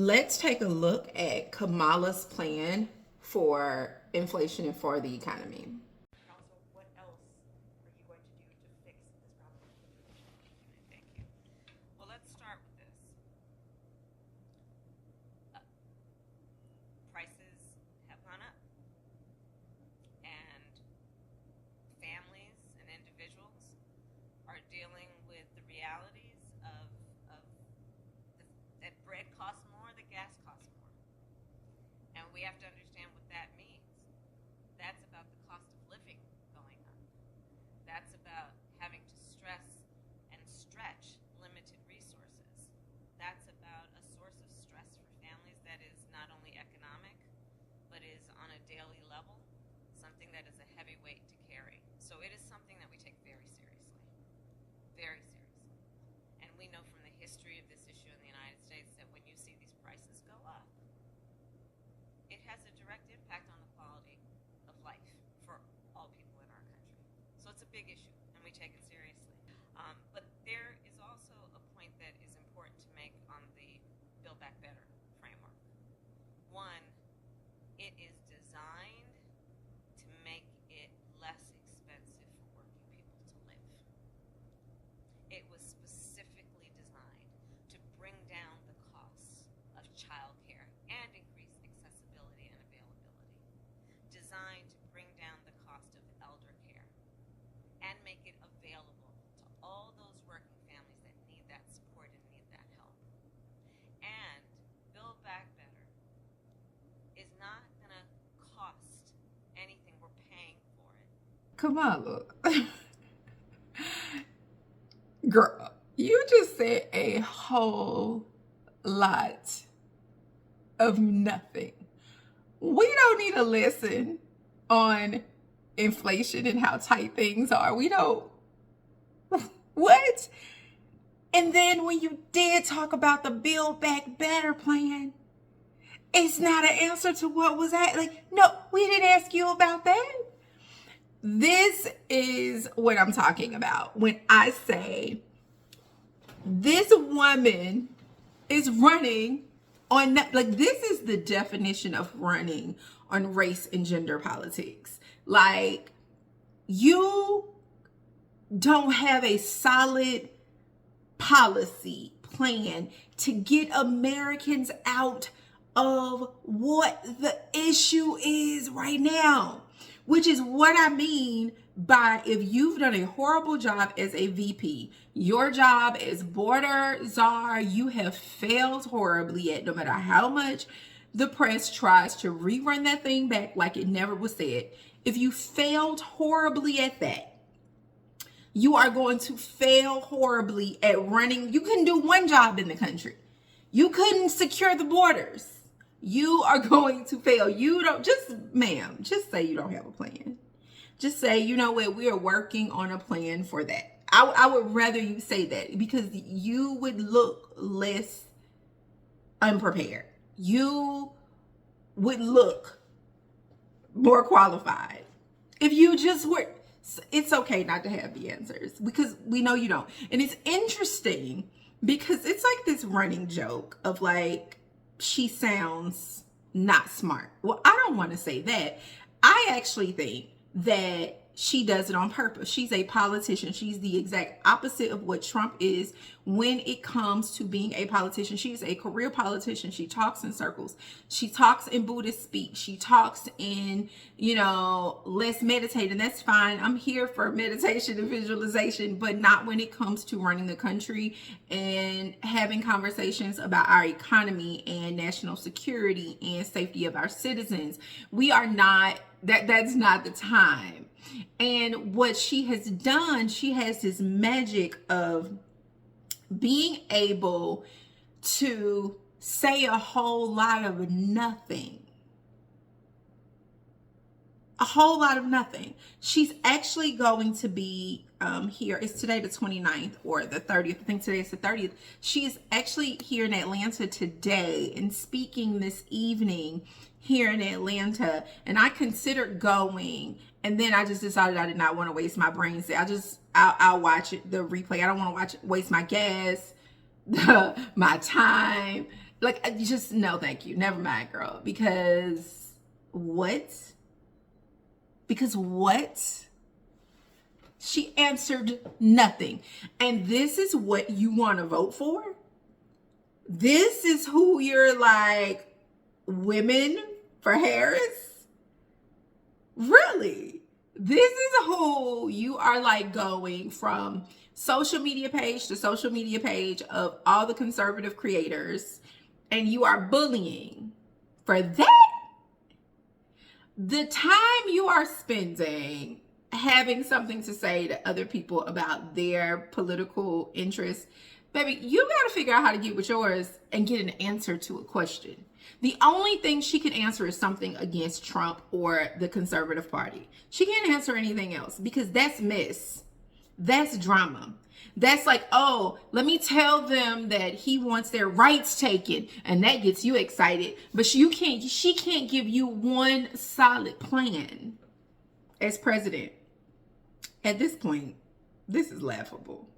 Let's take a look at Kamala's plan for inflation and for the economy. Council, what else are you going to do to fix this problem? Thank you. Well, let's start with this. Prices have gone up, and families and individuals are dealing with the realities of that bread costs more, that gas costs more. And we have to understand what that means. That's about the cost of living going up. That's about having to stress and stretch limited resources. That's about a source of stress for families that is not only economic, but is on a daily level, something that is a heavy weight to carry. So it is something that we take very seriously, very seriously. And we know from the history of this issue in the United States that when you see these prices go up, it has a direct impact on the quality of life for all people in our country. So it's a big issue, and we take it seriously. But there is also a point that is important to make on the Build Back Better framework. One, it is designed to make it less expensive for working people to live. It was specifically designed to bring down the costs of childcare and increase accessibility and availability. Designed to bring down the cost of elder care and make it available to all those working families that need that support and need that help. And Build Back Better is not going to cost anything. We're paying for it. Kamala, girl, you just said a whole lot of nothing. We don't need a lesson on inflation and how tight things are. We don't. What? And then when you did talk about the Build Back Better plan, it's not an answer to what was that. Like, no, we didn't ask you about that. This is what I'm talking about when I say this woman is running on, like, this is the definition of running on race and gender politics. Like, you don't have a solid policy plan to get Americans out of what the issue is right now, which is what I mean by, if you've done a horrible job as a VP, your job as border czar, you have failed horribly at, no matter how much the press tries to rerun that thing back like it never was said. If you failed horribly at that, you are going to fail horribly at running. You couldn't do one job in the country. You couldn't secure the borders. You are going to fail. You don't, ma'am, just say you don't have a plan. Just say, you know what, we are working on a plan for that. I would rather you say that, because you would look less unprepared. You would look more qualified if you just were. It's okay not to have the answers, because we know you don't. And it's interesting because it's like this running joke of like, she sounds not smart. Well, I don't want to say that. I actually think that she does it on purpose. She's a politician. She's the exact opposite of what Trump is when it comes to being a politician. She's a career politician. She talks in circles. She talks in Buddhist speak. She talks in, let's meditate, and that's fine. I'm here for meditation and visualization, but not when it comes to running the country and having conversations about our economy and national security and safety of our citizens. We are not, that's not the time. And what she has done, she has this magic of being able to say a whole lot of nothing. A whole lot of nothing. She's actually going to be here. It's today the 29th or the 30th. I think today is the 30th. She's actually here in Atlanta today and speaking this evening here in Atlanta. And I considered going, and then I just decided I did not want to waste my brain cells. I'll watch it, the replay. I don't want to waste my gas, my time, Like, just no, thank you. Never mind, girl. Because what? Because what? She answered nothing. And this is what you want to vote for? This is who you're like, women for Harris? Really? This is who you are like going from social media page to social media page of all the conservative creators, and you are bullying for that? The time you are spending having something to say to other people about their political interests, baby, you got to figure out how to get with yours and get an answer to a question. The only thing she can answer is something against Trump or the Conservative Party. She can't answer anything else because that's mess. That's drama. That's like, oh, let me tell them that he wants their rights taken, and that gets you excited. But she can't give you one solid plan as president. At this point, this is laughable.